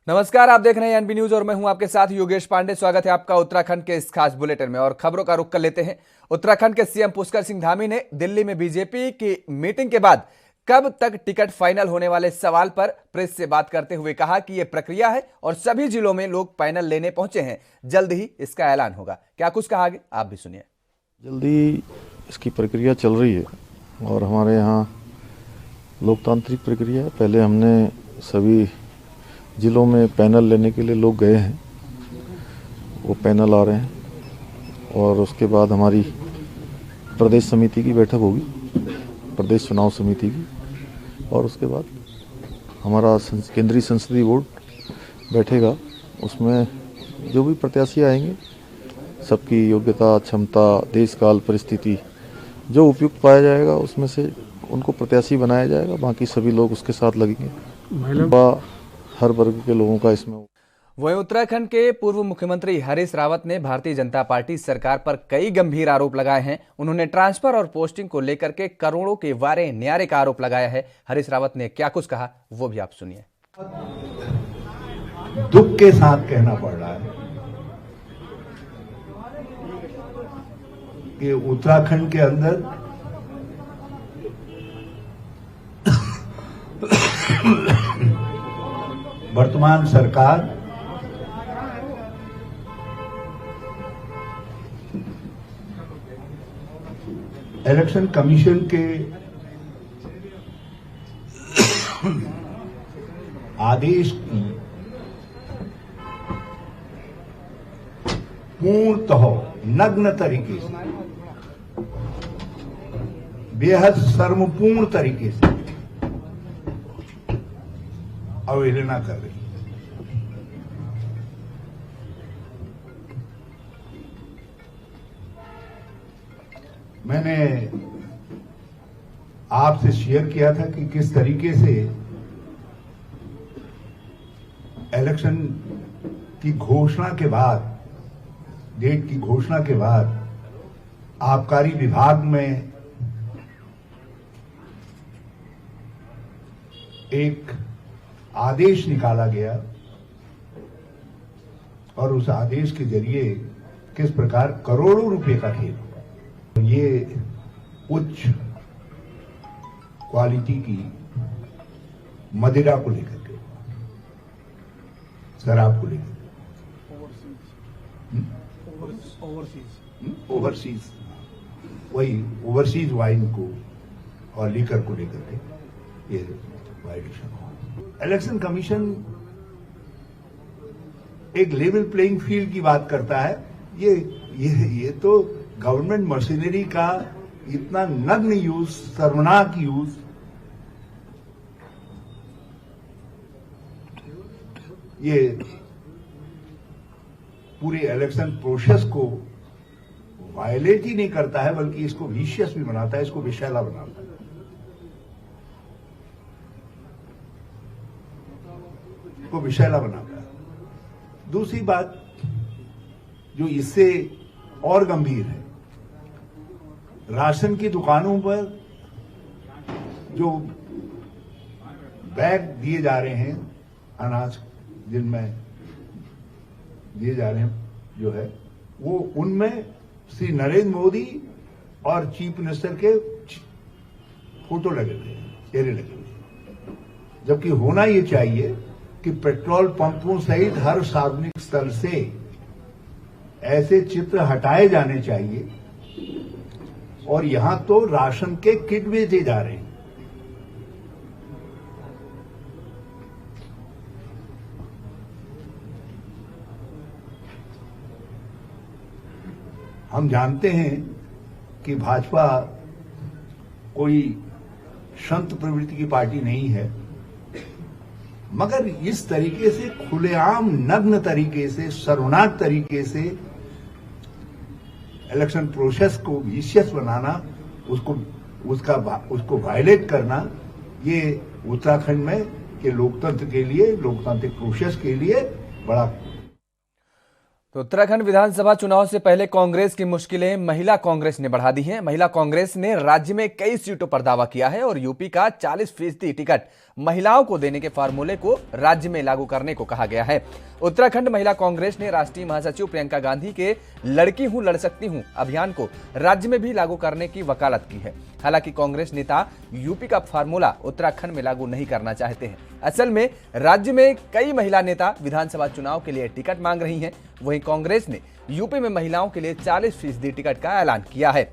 नमस्कार, आप देख रहे हैं एनबी न्यूज और मैं हूं आपके साथ योगेश पांडे। स्वागत है आपका उत्तराखंड के इस खास बुलेटिन में और खबरों का रुख कर लेते हैं। उत्तराखंड के सीएम पुष्कर सिंह धामी ने दिल्ली में बीजेपी की मीटिंग के बाद कब तक टिकट फाइनल होने वाले सवाल पर प्रेस से बात करते हुए कहा कि यह प्रक्रिया है और सभी जिलों में लोग पैनल लेने पहुंचे हैं, जल्द ही इसका ऐलान होगा। क्या कुछ कहा आगे आप भी सुनिए। जल्दी इसकी प्रक्रिया चल रही है और हमारे यहाँ लोकतांत्रिक प्रक्रिया है। पहले हमने सभी जिलों में पैनल लेने के लिए लोग गए हैं, वो पैनल आ रहे हैं और उसके बाद हमारी प्रदेश समिति की बैठक होगी, प्रदेश चुनाव समिति की, और उसके बाद हमारा केंद्रीय संसदीय बोर्ड बैठेगा। उसमें जो भी प्रत्याशी आएंगे सबकी योग्यता, क्षमता, देश काल परिस्थिति जो उपयुक्त पाया जाएगा उसमें से उनको प्रत्याशी बनाया जाएगा। बाकी सभी लोग उसके साथ लगेंगे। हर वर्ग के लोगों का इसमें। वहीं उत्तराखंड के पूर्व मुख्यमंत्री हरीश रावत ने भारतीय जनता पार्टी सरकार पर कई गंभीर आरोप लगाए हैं। उन्होंने ट्रांसफर और पोस्टिंग को लेकर के करोड़ों के वारे न्यारे का आरोप लगाया है। हरीश रावत ने क्या कुछ कहा वो भी आप सुनिए। दुख के साथ कहना पड़ रहा है कि उत्तराखंड के अंदर वर्तमान सरकार इलेक्शन कमीशन के आदेश की पूर्णतः नग्न तरीके से, बेहद शर्मपूर्ण तरीके से अवहेलना कर रही है। मैंने आपसे शेयर किया था कि किस तरीके से इलेक्शन की घोषणा के बाद, डेट की घोषणा के बाद आबकारी विभाग में एक आदेश निकाला गया और उस आदेश के जरिए किस प्रकार करोड़ों रुपए का खेल, ये उच्च क्वालिटी की मदिरा को लेकर के, शराब को लेकर ओवरसीज वही ओवरसीज वाइन को और लीकर को लेकर के ये वायलेशन। इलेक्शन कमीशन एक लेवल प्लेइंग फील्ड की बात करता है। ये तो गवर्नमेंट मशीनरी का इतना नग्न यूज, शर्मनाक यूज, ये पूरे इलेक्शन प्रोसेस को वायलेट ही नहीं करता है बल्कि इसको विशियस भी बनाता है, इसको विषैला बनाता है। को विषैला बनाता है। दूसरी बात जो इससे और गंभीर है, राशन की दुकानों पर जो बैग दिए जा रहे हैं, अनाज जिनमें दिए जा रहे हैं, जो है वो उनमें श्री नरेंद्र मोदी और चीफ मिनिस्टर के फोटो लगे हुए हैं, चेहरे लगे हुए हैं। जबकि होना ये चाहिए कि पेट्रोल पंपों सहित हर सार्वजनिक स्थल से ऐसे चित्र हटाए जाने चाहिए और यहां तो राशन के किट बेचे जा रहे हैं। हम जानते हैं कि भाजपा कोई संत प्रवृत्ति की पार्टी नहीं है, मगर इस तरीके से खुलेआम नग्न तरीके से, शर्मनाक तरीके से इलेक्शन प्रोसेस को विशियस बनाना, उसको वायलेट करना, ये उत्तराखंड में के लोकतंत्र के लिए, लोकतांत्रिक प्रोसेस के लिए बड़ा तो उत्तराखंड विधानसभा चुनाव से पहले कांग्रेस की मुश्किलें महिला कांग्रेस ने बढ़ा दी हैं। महिला कांग्रेस ने राज्य में कई सीटों पर दावा किया है और यूपी का 40% टिकट महिलाओं को देने के फार्मूले को राज्य में लागू करने को कहा गया है। उत्तराखंड महिला कांग्रेस ने राष्ट्रीय महासचिव प्रियंका गांधी के लड़की हूं लड़ सकती हूं अभियान को राज्य में भी लागू करने की वकालत की है। हालांकि कांग्रेस नेता यूपी का फार्मूला उत्तराखंड में लागू नहीं करना चाहते हैं। असल में राज्य में कई महिला नेता विधानसभा चुनाव के लिए टिकट मांग रही हैं। वहीं कांग्रेस ने यूपी में महिलाओं के लिए 40% टिकट का ऐलान किया है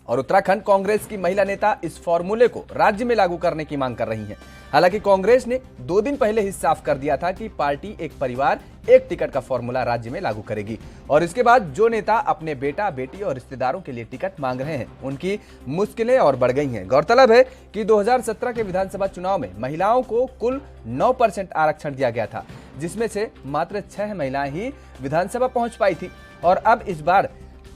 और उत्तराखंड कांग्रेस की महिला नेता इस फॉर्मूले को राज्य में लागू करने की मांग कर रही हैं। हालांकि कांग्रेस ने 2 दिन पहले ही साफ कर दिया था कि पार्टी एक परिवार एक टिकट का फॉर्मूला राज्य में लागू करेगी और इसके बाद जो नेता अपने बेटा बेटी और रिश्तेदारों के लिए टिकट मांग रहे हैं उनकी मुश्किलें और बढ़ गई हैं। गौरतलब है कि 2017 के विधानसभा चुनाव में महिलाओं को कुल 9% आरक्षण दिया गया था, जिसमें से मात्र 6 महिलाएं ही विधानसभा पहुंच पाई थी और अब इस बार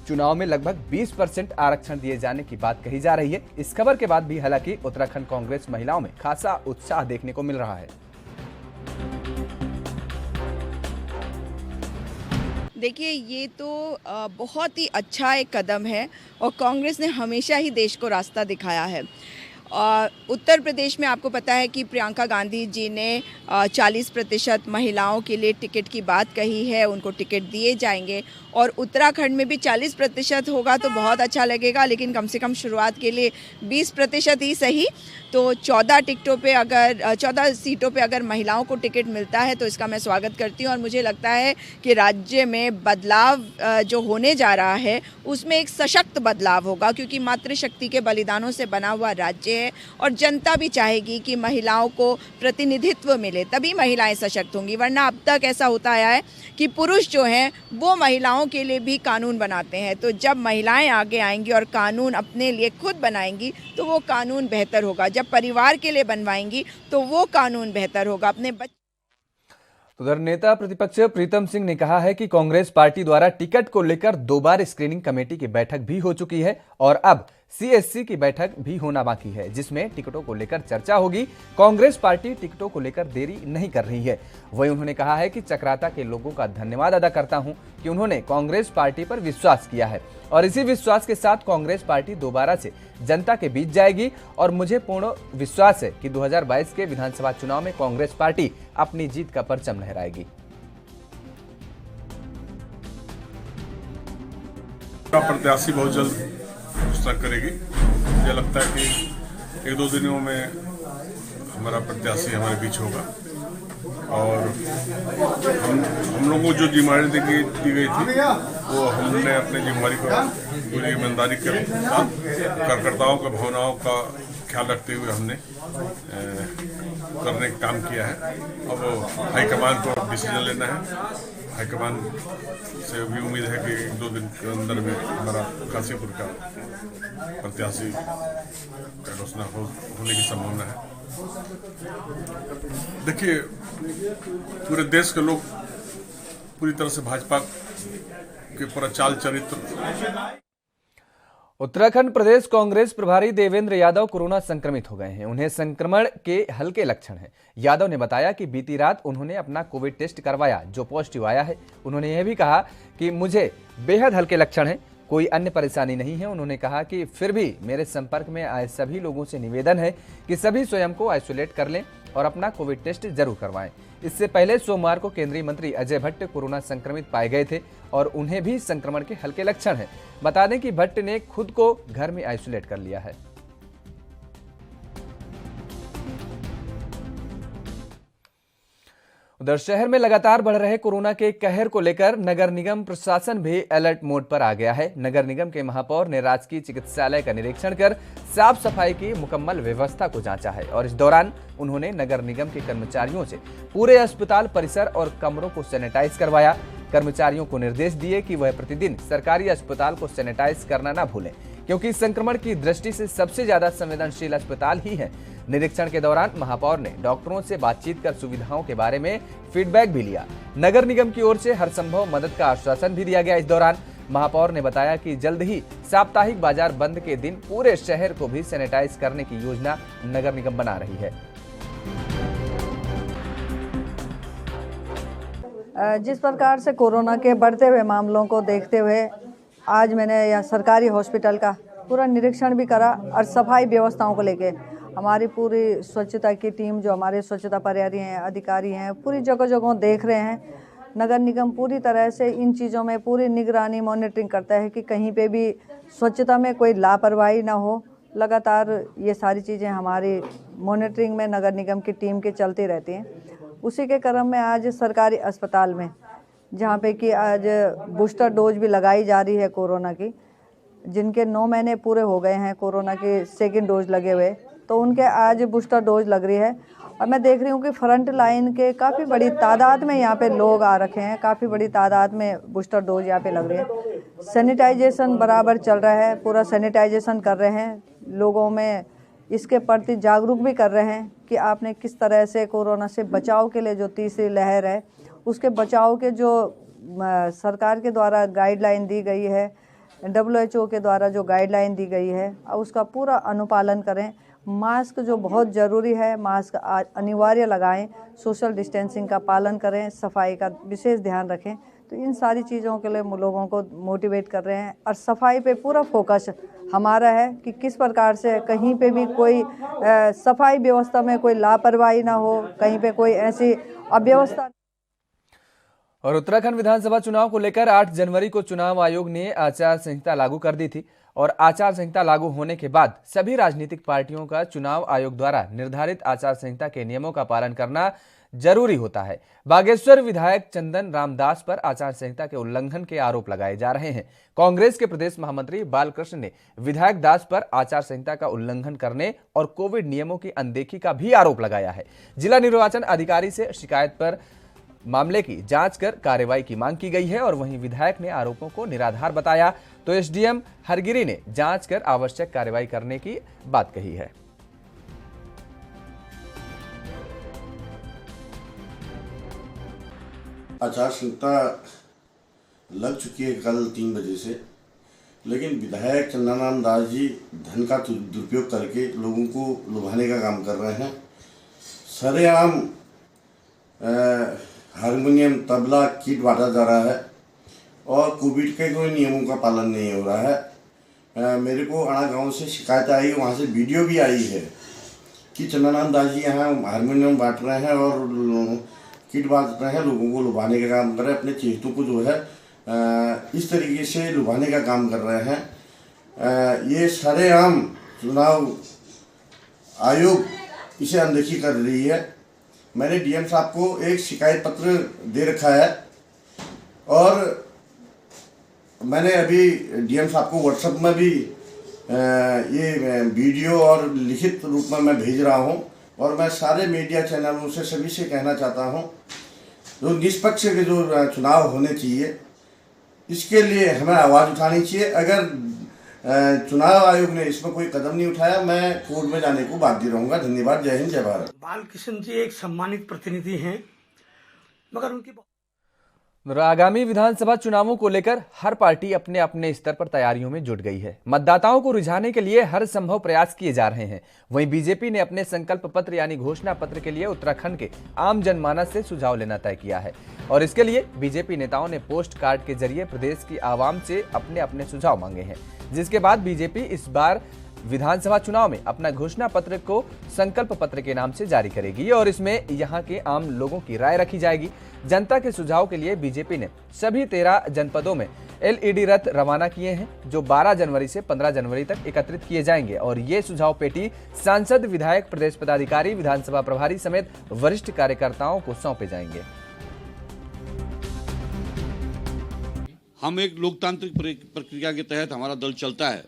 चुनाव में लगभग 20% आरक्षण दिए जाने की बात कही जा रही है। इस खबर के बाद भी हालांकि उत्तराखंड कांग्रेस महिलाओं में खासा उत्साह देखने को मिल रहा है। देखिए, ये तो बहुत ही अच्छा एक कदम है और कांग्रेस ने हमेशा ही देश को रास्ता दिखाया है। उत्तर प्रदेश में आपको पता है कि प्रियंका गांधी जी ने 40% महिलाओं के लिए टिकट की बात कही है, उनको टिकट दिए जाएंगे और उत्तराखंड में भी 40% होगा तो बहुत अच्छा लगेगा, लेकिन कम से कम शुरुआत के लिए 20% ही सही। तो 14 सीटों पे अगर महिलाओं को टिकट मिलता है तो इसका मैं स्वागत करती हूँ और मुझे लगता है कि राज्य में बदलाव जो होने जा रहा है उसमें एक सशक्त बदलाव होगा, क्योंकि मातृशक्ति के बलिदानों से बना हुआ राज्य है और जनता भी चाहेगी कि महिलाओं को प्रतिनिधित्व मिले, तभी महिलाएं सशक्त होंगी। वरना अब तक ऐसा होता आया है कि पुरुष जो हैं वो महिलाओं के लिए भी कानून बनाते हैं। तो जब महिलाएं आगे आएंगी और कानून अपने लिए खुद बनाएंगी तो वो कानून बेहतर होगा। जब परिवार के लिए बनवाएंगी तो वो कानून बेहतर होगा। अपने उधर नेता प्रतिपक्ष प्रीतम सिंह ने कहा है कि कांग्रेस पार्टी द्वारा टिकट को लेकर 2 बार स्क्रीनिंग कमेटी की बैठक भी हो चुकी है और अब सीएससी की बैठक भी होना बाकी है, जिसमें टिकटों को लेकर चर्चा होगी। कांग्रेस पार्टी टिकटों को लेकर देरी नहीं कर रही है। वहीं उन्होंने कहा है कि चक्राता के लोगों का धन्यवाद अदा करता हूं कि उन्होंने कांग्रेस पार्टी पर विश्वास किया है और इसी विश्वास के साथ कांग्रेस पार्टी दोबारा से जनता के बीच जाएगी और मुझे पूर्ण विश्वास है कि 2022 के विधानसभा चुनाव में कांग्रेस पार्टी अपनी जीत का परचम लहराएगी। प्रत्याशी बहुत जल्द घोषणा करेगी। मुझे लगता है कि 1-2 दिनों में हमारा प्रत्याशी हमारे बीच होगा और हम लोगों को जो जिम्मेदारी दी गई थी वो हमने अपनी जिम्मेदारी को पूरी ईमानदारी के साथ कार्यकर्ताओं की भावनाओं का ख्याल रखते हुए हमने करने का काम किया है। अब हाईकमान को डिसीजन लेना है। हाईकमान से भी उम्मीद है कि 1-2 दिन के अंदर में हमारा काशीपुर का प्रत्याशी का घोषणा होने की संभावना है। देखिए, पूरे देश के लोग पूरी तरह से भाजपा के पूरा चाल चरित्र। उत्तराखंड प्रदेश कांग्रेस प्रभारी देवेंद्र यादव कोरोना संक्रमित हो गए हैं। उन्हें संक्रमण के हल्के लक्षण हैं। यादव ने बताया कि बीती रात उन्होंने अपना कोविड टेस्ट करवाया जो पॉजिटिव आया है। उन्होंने यह भी कहा कि मुझे बेहद हल्के लक्षण हैं, कोई अन्य परेशानी नहीं है। उन्होंने कहा कि फिर भी मेरे संपर्क में आए सभी लोगों से निवेदन है कि सभी स्वयं को आइसोलेट कर लें और अपना कोविड टेस्ट जरूर करवाएं। इससे पहले सोमवार को केंद्रीय मंत्री अजय भट्ट कोरोना संक्रमित पाए गए थे और उन्हें भी संक्रमण के हल्के लक्षण हैं। बता दें कि भट्ट ने खुद को घर में आइसोलेट कर लिया है। उधर शहर में लगातार बढ़ रहे कोरोना के कहर को लेकर नगर निगम प्रशासन भी अलर्ट मोड पर आ गया है। नगर निगम के महापौर ने राजकीय चिकित्सालय का निरीक्षण कर साफ सफाई की मुकम्मल व्यवस्था को जांचा है और इस दौरान उन्होंने नगर निगम के कर्मचारियों से पूरे अस्पताल परिसर और कमरों को सैनिटाइज करवाया। कर्मचारियों को निर्देश दिए कि वह प्रतिदिन सरकारी अस्पताल को सैनिटाइज करना ना भूलें, क्योंकि संक्रमण की दृष्टि से सबसे ज्यादा संवेदनशील अस्पताल ही है। निरीक्षण के दौरान महापौर ने डॉक्टरों से बातचीत कर सुविधाओं के बारे में फीडबैक भी लिया। नगर निगम की ओर से हर संभव मदद का आश्वासन भी दिया गया। इस दौरान महापौर ने बताया कि जल्द ही साप्ताहिक बाजार बंद के दिन पूरे शहर को भी सैनिटाइज करने की योजना नगर निगम बना रही है। जिस प्रकार से कोरोना के बढ़ते हुए मामलों को देखते हुए आज मैंने यह सरकारी हॉस्पिटल का पूरा निरीक्षण भी करा और सफाई व्यवस्थाओं को लेके हमारी पूरी स्वच्छता की टीम, जो हमारे स्वच्छता प्रहरी हैं, अधिकारी हैं, पूरी जगह जगह देख रहे हैं। नगर निगम पूरी तरह से इन चीज़ों में पूरी निगरानी, मॉनिटरिंग करता है कि कहीं पे भी स्वच्छता में कोई लापरवाही ना हो। लगातार ये सारी चीज़ें हमारी मॉनिटरिंग में नगर निगम की टीम के चलती रहती हैं। उसी के क्रम में आज सरकारी अस्पताल में, जहाँ पे कि आज बूस्टर डोज भी लगाई जा रही है कोरोना की, जिनके 9 महीने पूरे हो गए हैं कोरोना के सेकेंड डोज लगे हुए, तो उनके आज बूस्टर डोज लग रही है। और मैं देख रही हूँ कि फ्रंट लाइन के काफ़ी बड़ी तादाद में यहाँ पे लोग आ रखे हैं, काफ़ी बड़ी तादाद में बूस्टर डोज यहाँ पे लग रही है। सैनिटाइजेशन बराबर चल रहा है, पूरा सैनिटाइजेशन कर रहे हैं, लोगों में इसके प्रति जागरूक भी कर रहे हैं कि आपने किस तरह से कोरोना से बचाव के लिए जो तीसरी लहर है उसके बचाव के जो सरकार के द्वारा गाइडलाइन दी गई है, WHO के द्वारा जो गाइडलाइन दी गई है, उसका पूरा अनुपालन करें। मास्क जो बहुत ज़रूरी है, मास्क अनिवार्य लगाएं, सोशल डिस्टेंसिंग का पालन करें, सफाई का विशेष ध्यान रखें। तो इन सारी चीज़ों के लिए लोगों को मोटिवेट कर रहे हैं और सफाई पे पूरा फोकस हमारा है कि किस प्रकार से कहीं पे भी कोई सफाई व्यवस्था में कोई लापरवाही ना हो, कहीं पे कोई ऐसी अव्यवस्था। और उत्तराखंड विधानसभा चुनाव को लेकर 8 जनवरी को चुनाव आयोग ने आचार संहिता लागू कर दी थी और आचार संहिता लागू होने के बाद सभी राजनीतिक पार्टियों का चुनाव आयोग द्वारा निर्धारित आचार संहिता के नियमों का पालन करना जरूरी होता है। बागेश्वर विधायक चंदन रामदास पर आचार संहिता के उल्लंघन के आरोप लगाए जा रहे हैं। कांग्रेस के प्रदेश महामंत्री बालकृष्ण ने विधायक दास पर आचार संहिता का उल्लंघन करने और कोविड नियमों की अनदेखी का भी आरोप लगाया है। जिला निर्वाचन अधिकारी से शिकायत पर मामले की जांच कर कार्रवाई की मांग की गई है और वहीं विधायक ने आरोपों को निराधार बताया तो एसडीएम हरगिरी ने जांच कर आवश्यक कार्रवाई करने की बात कही है। आचार संहिता लग चुकी है कल 3 बजे से, लेकिन विधायक चंदन रामदास जी धन का दुरुपयोग करके लोगों को लुभाने का काम कर रहे हैं। सरेआम हारमोनियम, तबला, किट बांटा जा रहा है और कोविड के कोई नियमों का पालन नहीं हो रहा है। मेरे को अणा गांव से शिकायत आई, वहाँ से वीडियो भी आई है कि चंदन रामदास जी यहाँ हारमोनियम बांट रहे हैं और किट बांट रहे हैं, लोगों को लुभाने का काम कर रहे हैं, अपने चेतों को जो है इस तरीके से लुभाने का काम कर रहे हैं। ये सरेआम चुनाव आयोग इसे अनदेखी कर रही है। मैंने डीएम साहब को एक शिकायत पत्र दे रखा है और मैंने अभी डीएम साहब को व्हाट्सएप में भी ये वीडियो और लिखित रूप में मैं भेज रहा हूं और मैं सारे मीडिया चैनलों से सभी से कहना चाहता हूं, जो निष्पक्ष के जो चुनाव होने चाहिए इसके लिए हमें आवाज़ उठानी चाहिए। अगर चुनाव आयोग ने इसमें कोई कदम नहीं उठाया, मैं कोर्ट में जाने को बाध्य रहूंगा। धन्यवाद। जय हिंद, जय भारत। बालकृष्ण जी एक सम्मानित प्रतिनिधि हैं, मगर उनकी आगामी विधानसभा चुनावों को लेकर हर पार्टी अपने अपने स्तर पर तैयारियों में जुट गई है। मतदाताओं को रिझाने के लिए हर संभव प्रयास किए जा रहे हैं। वहीं बीजेपी ने अपने संकल्प पत्र यानी घोषणा पत्र के लिए उत्तराखंड के आम जनमानस से सुझाव लेना तय किया है और इसके लिए बीजेपी नेताओं ने पोस्ट कार्ड के जरिए प्रदेश की आवाम से अपने अपने सुझाव मांगे हैं, जिसके बाद बीजेपी इस बार विधानसभा चुनाव में अपना घोषणा पत्र को संकल्प पत्र के नाम से जारी करेगी और इसमें यहां के आम लोगों की राय रखी जाएगी। जनता के सुझाव के लिए बीजेपी ने सभी 13 जनपदों में एलईडी रथ रवाना किए हैं, जो 12 जनवरी से 15 जनवरी तक एकत्रित किए जाएंगे और ये सुझाव पेटी सांसद, विधायक, प्रदेश पदाधिकारी, विधानसभा प्रभारी समेत वरिष्ठ कार्यकर्ताओं को सौंपे जाएंगे। हम एक लोकतांत्रिक प्रक्रिया के तहत हमारा दल चलता है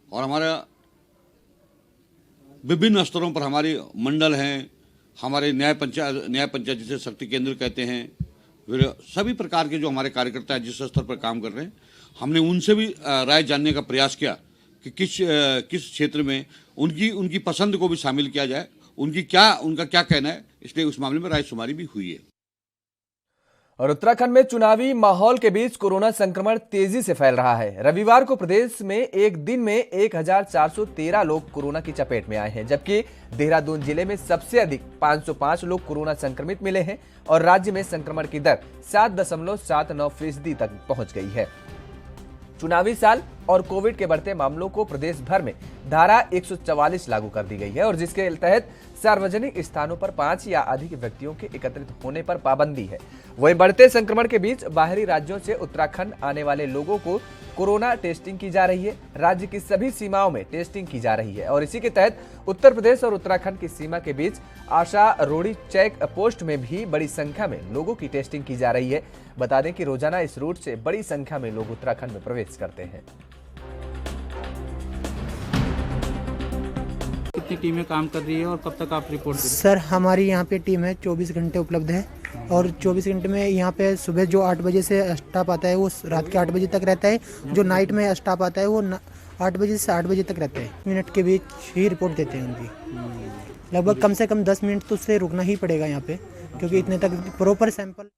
और हमारा विभिन्न स्तरों पर हमारे मंडल हैं, हमारे न्याय पंचायत जिसे शक्ति केंद्र कहते हैं, फिर सभी प्रकार के जो हमारे कार्यकर्ता हैं जिस स्तर पर काम कर रहे हैं, हमने उनसे भी राय जानने का प्रयास किया कि किस क्षेत्र में उनकी पसंद को भी शामिल किया जाए, उनका क्या कहना है, इसलिए उस मामले में राय शुमारी भी हुई है। और उत्तराखंड में चुनावी माहौल के बीच कोरोना संक्रमण तेजी से फैल रहा है। रविवार को प्रदेश में एक दिन में 1413 लोग कोरोना की चपेट में आए हैं, जबकि देहरादून जिले में सबसे अधिक 505 लोग कोरोना संक्रमित मिले हैं और राज्य में संक्रमण की दर 7.79% तक पहुंच गई है। चुनावी साल और कोविड के बढ़ते मामलों को प्रदेश भर में धारा 144 लागू कर दी गई है और जिसके तहत सार्वजनिक स्थानों पर 5 या अधिक व्यक्तियों के एकत्रित होने पर पाबंदी है। वहीं बढ़ते संक्रमण के बीच बाहरी राज्यों से उत्तराखंड आने वाले लोगों को कोरोना टेस्टिंग की जा रही है। राज्य की सभी सीमाओं में टेस्टिंग की जा रही है और इसी के तहत उत्तर प्रदेश और उत्तराखंड की सीमा के बीच आशा रोड़ी चेक पोस्ट में भी बड़ी संख्या में लोगों की टेस्टिंग की जा रही है। बता दें कि रोजाना इस रूट से बड़ी संख्या में लोग उत्तराखंड में प्रवेश करते हैं। कितनी टीमें काम कर रही है और कब तक आप रिपोर्ट देंगे? सर हमारी यहाँ पे टीम है 24 घंटे उपलब्ध है और 24 घंटे में यहाँ पे सुबह जो 8 बजे से स्टाफ आता है वो रात के 8 बजे तक रहता है। जो नाइट में स्टाफ आता है वो 8 बजे से 8 बजे तक रहता है। मिनट के बीच ही रिपोर्ट देते हैं उनकी। लगभग कम से कम 10 मिनट तो उससे रुकना ही पड़ेगा यहाँ पे, क्योंकि इतने तक प्रॉपर सैंपल।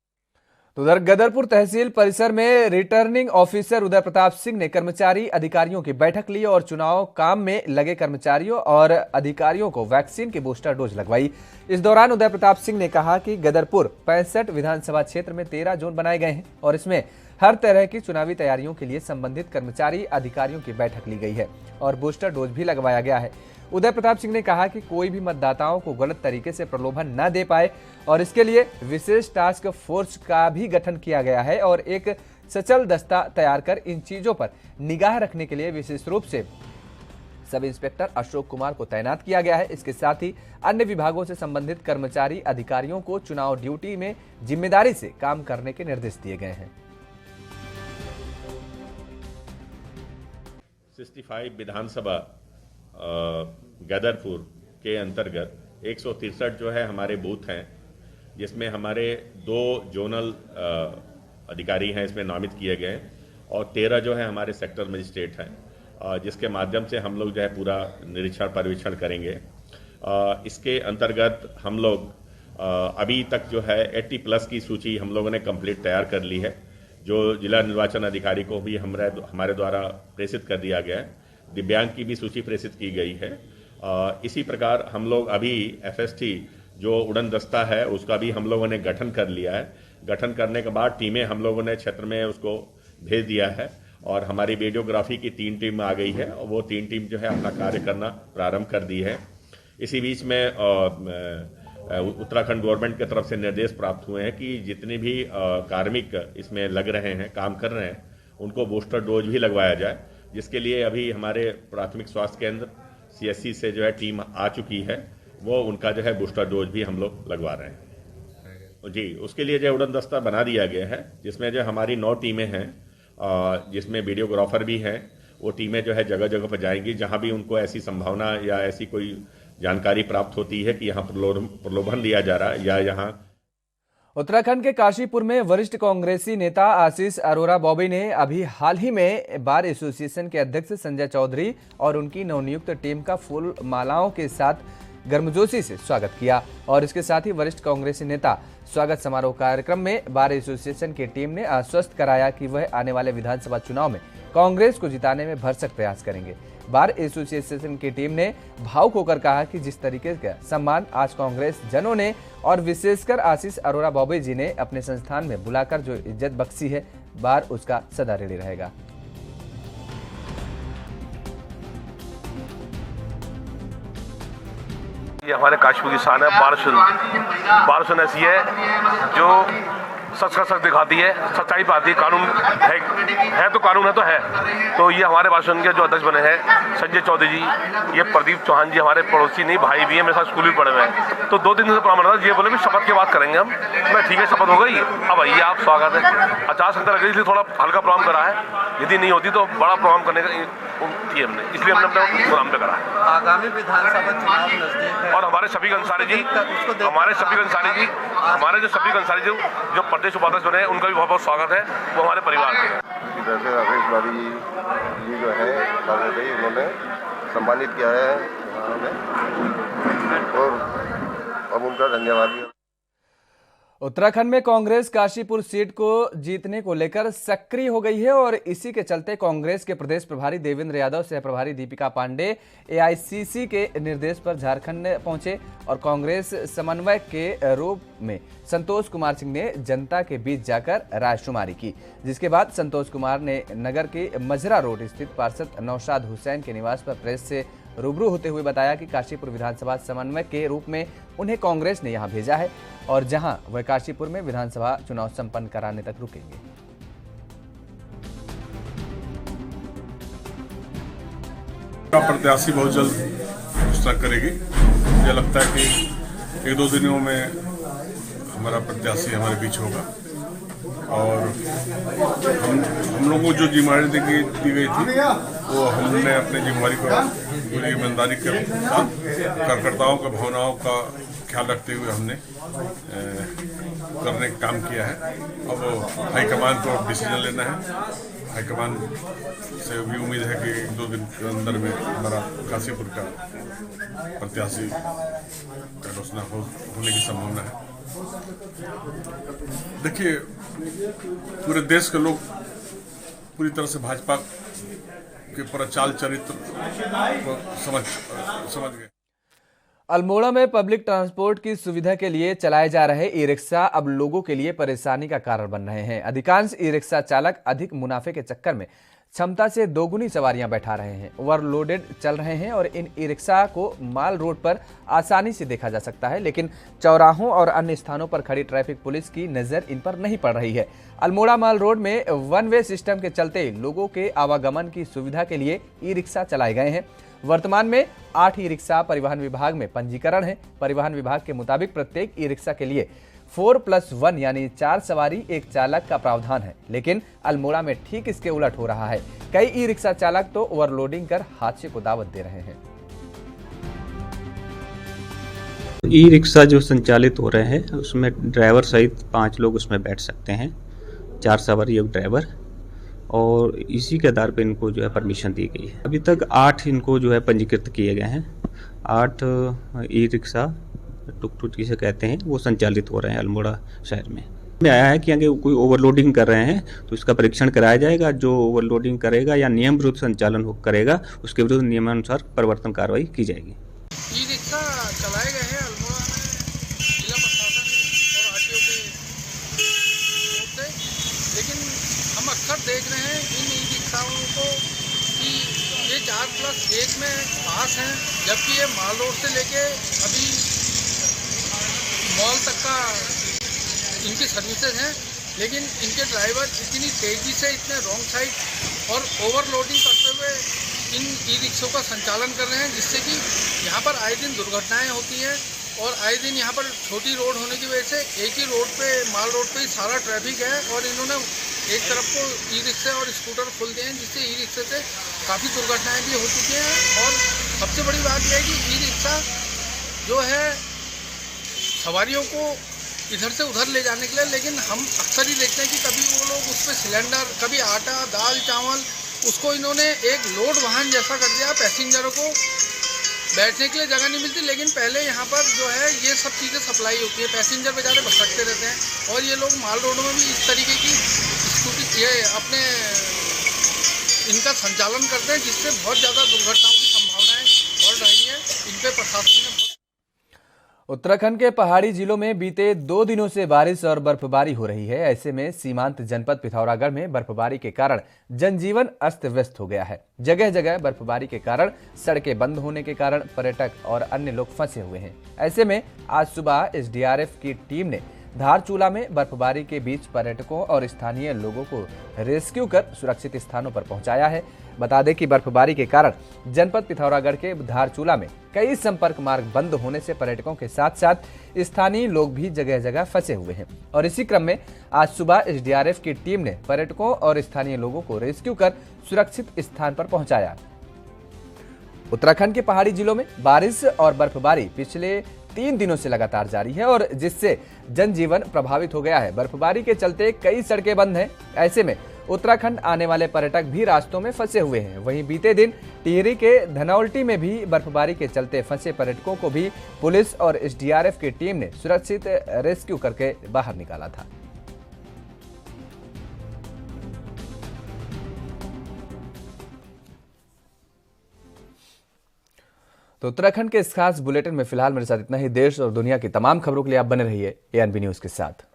तो उधर गदरपुर तहसील परिसर में रिटर्निंग ऑफिसर उदय प्रताप सिंह ने कर्मचारी अधिकारियों की बैठक ली और चुनाव काम में लगे कर्मचारियों और अधिकारियों को वैक्सीन की बूस्टर डोज लगवाई। इस दौरान उदय प्रताप सिंह ने कहा कि गदरपुर 65 विधानसभा क्षेत्र में 13 जोन बनाए गए हैं और इसमें हर तरह की चुनावी तैयारियों के लिए संबंधित कर्मचारी अधिकारियों की बैठक ली गई है और बूस्टर डोज भी लगवाया गया है। उदय प्रताप सिंह ने कहा कि कोई भी मतदाताओं को गलत तरीके से प्रलोभन न दे पाए और इसके लिए विशेष टास्क फोर्स का भी गठन किया गया है और एक सचल दस्ता तैयार कर इन चीजों पर निगाह रखने के लिए विशेष रूप से सब इंस्पेक्टर अशोक कुमार को तैनात किया गया है। इसके साथ ही अन्य विभागों से संबंधित कर्मचारी अधिकारियों को चुनाव ड्यूटी में जिम्मेदारी से काम करने के निर्देश दिए गए हैं। 65 विधानसभा गदरपुर के अंतर्गत 163 जो है हमारे बूथ हैं, जिसमें हमारे 2 जोनल अधिकारी हैं इसमें नामित किए गए और 13 जो है हमारे सेक्टर मजिस्ट्रेट हैं, जिसके माध्यम से हम लोग जो है पूरा निरीक्षण परिवीक्षण करेंगे। इसके अंतर्गत हम लोग अभी तक जो है 80+ की सूची हम लोगों ने कंप्लीट तैयार कर ली है, जो जिला निर्वाचन अधिकारी को भी हमारे द्वारा प्रेषित कर दिया गया है। दिव्यांग की भी सूची प्रेषित की गई है। इसी प्रकार हम लोग अभी FST जो उड़न दस्ता है उसका भी हम लोगों ने गठन कर लिया है। गठन करने के बाद टीमें हम लोगों ने क्षेत्र में उसको भेज दिया है और हमारी वीडियोग्राफी की 3 टीम आ गई है और वो 3 टीम जो है अपना कार्य करना प्रारंभ कर दी है। इसी बीच में उत्तराखंड गवर्नमेंट की तरफ से निर्देश प्राप्त हुए हैं कि जितने भी कार्मिक इसमें लग रहे हैं, काम कर रहे हैं, उनको बूस्टर डोज भी लगवाया जाए, जिसके लिए अभी हमारे प्राथमिक स्वास्थ्य केंद्र CSC से जो है टीम आ चुकी है, वो उनका जो है बूस्टर डोज भी हम लोग लगवा रहे हैं जी। उसके लिए जो उड़न दस्ता बना दिया गया है, जिसमें जो हमारी 9 टीमें हैं, जिसमें वीडियोग्राफर भी हैं। वो टीमें जो है जगह जगह पर जाएंगी जहां भी उनको ऐसी संभावना या ऐसी कोई जानकारी प्राप्त होती है कि यहाँ प्रलोभन दिया जा रहा है या यहाँ। उत्तराखंड के काशीपुर में वरिष्ठ कांग्रेसी नेता आशीष अरोरा बॉबी ने अभी हाल ही में बार एसोसिएशन के अध्यक्ष संजय चौधरी और उनकी नवनियुक्त टीम का फूल मालाओं के साथ गर्मजोशी से स्वागत किया और इसके साथ ही वरिष्ठ कांग्रेसी नेता स्वागत समारोह कार्यक्रम में बार एसोसिएशन की टीम ने आश्वस्त कराया कि वह आने वाले विधानसभा चुनाव में कांग्रेस को जिताने में भरसक प्रयास करेंगे। बार एसोसिएशन की टीम ने भावुक होकर कहा कि जिस तरीके का सम्मान आज कांग्रेस जनों ने और विशेषकर आशीष अरोरा बॉबी जी ने अपने संस्थान में बुलाकर जो इज्जत बख्शी है, बार उसका सदा ऋणी रहेगा। ये हमारे काशीपुर की शान है। बारसुन ऐसी है जो सच का सच दिखाती है, सच्चाई पे आती है। कानून है तो कानून है तो है। तो ये हमारे बारसुन के जो अध्यक्ष बने हैं संजय चौधरी जी, ये प्रदीप चौहान जी हमारे पड़ोसी नहीं भाई भी हैं, मेरे साथ स्कूल भी पढ़े हुए हैं। तो 2 दिन से प्रॉब्लम था, ये बोले भी शपथ की बात करेंगे हम। मैं ठीक है, शपथ हो गई, अब आइए आप स्वागत है। 50 घंटा लगे, इसलिए थोड़ा हल्का प्रोग्राम करा है। यदि नहीं होती तो बड़ा प्रोग्राम करने की हमने, इसलिए हमने अपने प्रोग्राम पे करा है। आगामी विधानसभा चुनाव नजदीक है और हमारे शफीक अंसारी जी, हमारे जो शफीक अंसारी जी जो प्रदेश उपाध्यक्ष बने हैं, उनका भी बहुत बहुत स्वागत है। वो हमारे परिवार के इधर से राकेश बारी जी जो है उन्होंने सम्मानित किया है और अब उनका धन्यवाद। उत्तराखंड में कांग्रेस काशीपुर सीट को जीतने को लेकर सक्रिय हो गई है और इसी के चलते कांग्रेस के प्रदेश प्रभारी देवेंद्र यादव, सह प्रभारी दीपिका पांडे एआईसीसी के निर्देश पर झारखंड पहुंचे और कांग्रेस समन्वयक के रूप में संतोष कुमार सिंह ने जनता के बीच जाकर रायशुमारी की, जिसके बाद संतोष कुमार ने नगर के मजरा रोड स्थित पार्षद नौशाद हुसैन के निवास पर प्रेस से रूबरू होते हुए बताया कि काशीपुर विधानसभा समन्वयक के रूप में उन्हें कांग्रेस ने यहां भेजा है और जहां वह काशीपुर में विधानसभा चुनाव संपन्न कराने तक रुकेंगे। प्रत्याशी बहुत जल्द घोषणा करेगी। मुझे लगता है कि 1-2 दिनों में हमारा प्रत्याशी हमारे बीच होगा और हम लोगों को जो जिम्मेदारी दी गई थी वो हमने अपनी जिम्मेदारी को पूरी ईमानदारी के साथ कार्यकर्ताओं की भावनाओं का ख्याल रखते हुए हमने करने का काम किया है। अब हाईकमान को डिसीजन लेना है। हाईकमान से भी उम्मीद है कि 1-2 दिन के अंदर में हमारा काशीपुर का प्रत्याशी का घोषणा होने की संभावना है। देखिए, पूरे देश के लोग पूरी तरह से भाजपा के प्रचाल चरित्र को समझ गए। अल्मोड़ा में पब्लिक ट्रांसपोर्ट की सुविधा के लिए चलाए जा रहे ई रिक्शा अब लोगों के लिए परेशानी का कारण बन रहे हैं। अधिकांश ई रिक्शा चालक अधिक मुनाफे के चक्कर में क्षमता से दोगुनी सवारियां बैठा रहे हैं, ओवरलोडेड चल रहे हैं और इन ई रिक्शा को माल रोड पर आसानी से देखा जा सकता है, लेकिन चौराहों और अन्य स्थानों पर खड़ी ट्रैफिक पुलिस की नजर इन पर नहीं पड़ रही है। अल्मोड़ा माल रोड में 1 वे सिस्टम के चलते लोगों के आवागमन की सुविधा के लिए ई रिक्शा चलाए गए हैं। वर्तमान में 8 ई रिक्शा परिवहन विभाग में पंजीकरण है। परिवहन विभाग के मुताबिक प्रत्येक ई रिक्शा के लिए 4+1 यानी 4 सवारी 1 चालक का प्रावधान है, लेकिन अल्मोड़ा में ठीक इसके उलट हो रहा है। कई ई रिक्शा चालक तो ओवरलोडिंग कर हादसे को दावत दे रहे हैं। ई रिक्शा जो संचालित हो रहे हैं उसमें ड्राइवर सहित 5 लोग उसमें बैठ सकते हैं, 4 सवारी 1 ड्राइवर, और इसी के आधार पर इनको जो है परमिशन दी गई है। अभी तक 8 इनको जो है पंजीकृत किए गए हैं। 8 ई रिक्शा टुक जिसे कहते हैं वो संचालित हो रहे हैं अल्मोड़ा शहर में आया है कि अगर कोई ओवरलोडिंग कर रहे हैं तो इसका परीक्षण कराया जाएगा। जो ओवरलोडिंग करेगा या नियम विरुद्ध संचालन करेगा उसके विरुद्ध नियमानुसार परिवर्तन कार्रवाई की जाएगी। ई रिक्शा चलाए गए हैं अल्मोड़ा में जिला प्रशासन और आरटीओ के ओर से, लेकिन हम अक्सर देख रहे हैं इन ई रिक्शाओं को कि ये 4+1 में पास हैं, जबकि ये माल रोड से लेके अभी मॉल तक का इनकी सर्विसेज हैं, लेकिन इनके ड्राइवर इतनी तेज़ी से इतने रॉन्ग साइड और ओवरलोडिंग करते हुए इन ई रिक्शों का संचालन कर रहे हैं, जिससे कि यहाँ पर आए दिन दुर्घटनाएं होती हैं और आए दिन यहाँ पर छोटी रोड होने की वजह से एक ही रोड पे माल रोड पे ही सारा ट्रैफिक है और इन्होंने एक तरफ को ई रिक्शे और स्कूटर खोल दिए हैं, जिससे ई रिक्शे से काफ़ी दुर्घटनाएँ भी हो चुकी हैं। और सबसे बड़ी बात यह है कि ई रिक्शा जो है सवारियों को इधर से उधर ले जाने के लिए, लेकिन हम अक्सर ही देखते हैं कि कभी वो लोग उस पर सिलेंडर, कभी आटा, दाल, चावल, उसको इन्होंने एक लोड वाहन जैसा कर दिया। पैसेंजरों को बैठने के लिए जगह नहीं मिलती, लेकिन पहले यहाँ पर जो है ये सब चीज़ें सप्लाई होती है, पैसेंजर बेचारे भटकते रहते हैं और ये लोग माल रोडों में भी इस तरीके की स्कूटी ये अपने इनका संचालन करते हैं, जिससे बहुत ज़्यादा दुर्घटनाओं की संभावनाएँ बढ़ रही है। इन पर प्रशासन ने उत्तराखंड के पहाड़ी जिलों में बीते 2 दिनों से बारिश और बर्फबारी हो रही है। ऐसे में सीमांत जनपद पिथौरागढ़ में बर्फबारी के कारण जनजीवन अस्त व्यस्त हो गया है। जगह जगह बर्फबारी के कारण सड़कें बंद होने के कारण पर्यटक और अन्य लोग फंसे हुए हैं। ऐसे में आज सुबह एसडीआरएफ की टीम ने धारचूला में बर्फबारी के बीच पर्यटकों और स्थानीय लोगों को रेस्क्यू कर सुरक्षित स्थानों पर पहुंचाया है। बता दें कि बर्फबारी के कारण जनपद पिथौरागढ़ के धारचूला में कई संपर्क मार्ग बंद होने से पर्यटकों के साथ साथ स्थानीय लोग भी जगह जगह फंसे हुए हैं और इसी क्रम में आज सुबह एसडीआरएफ की टीम ने पर्यटकों और स्थानीय लोगों को रेस्क्यू कर सुरक्षित स्थान पर पहुंचाया। उत्तराखंड के पहाड़ी जिलों में बारिश और बर्फबारी पिछले 3 दिनों से लगातार जारी है और जिससे जनजीवन प्रभावित हो गया है। बर्फबारी के चलते कई सड़कें बंद हैं। ऐसे में उत्तराखंड आने वाले पर्यटक भी रास्तों में फंसे हुए हैं। वहीं बीते दिन टिहरी के धनौल्टी में भी बर्फबारी के चलते फंसे पर्यटकों को भी पुलिस और एसडीआरएफ की टीम ने सुरक्षित रेस्क्यू करके बाहर निकाला था। तो उत्तराखंड के इस खास बुलेटिन में फिलहाल मेरे साथ इतना ही। देश और दुनिया की तमाम खबरों के लिए आप बने रहिए एएनबी न्यूज के साथ।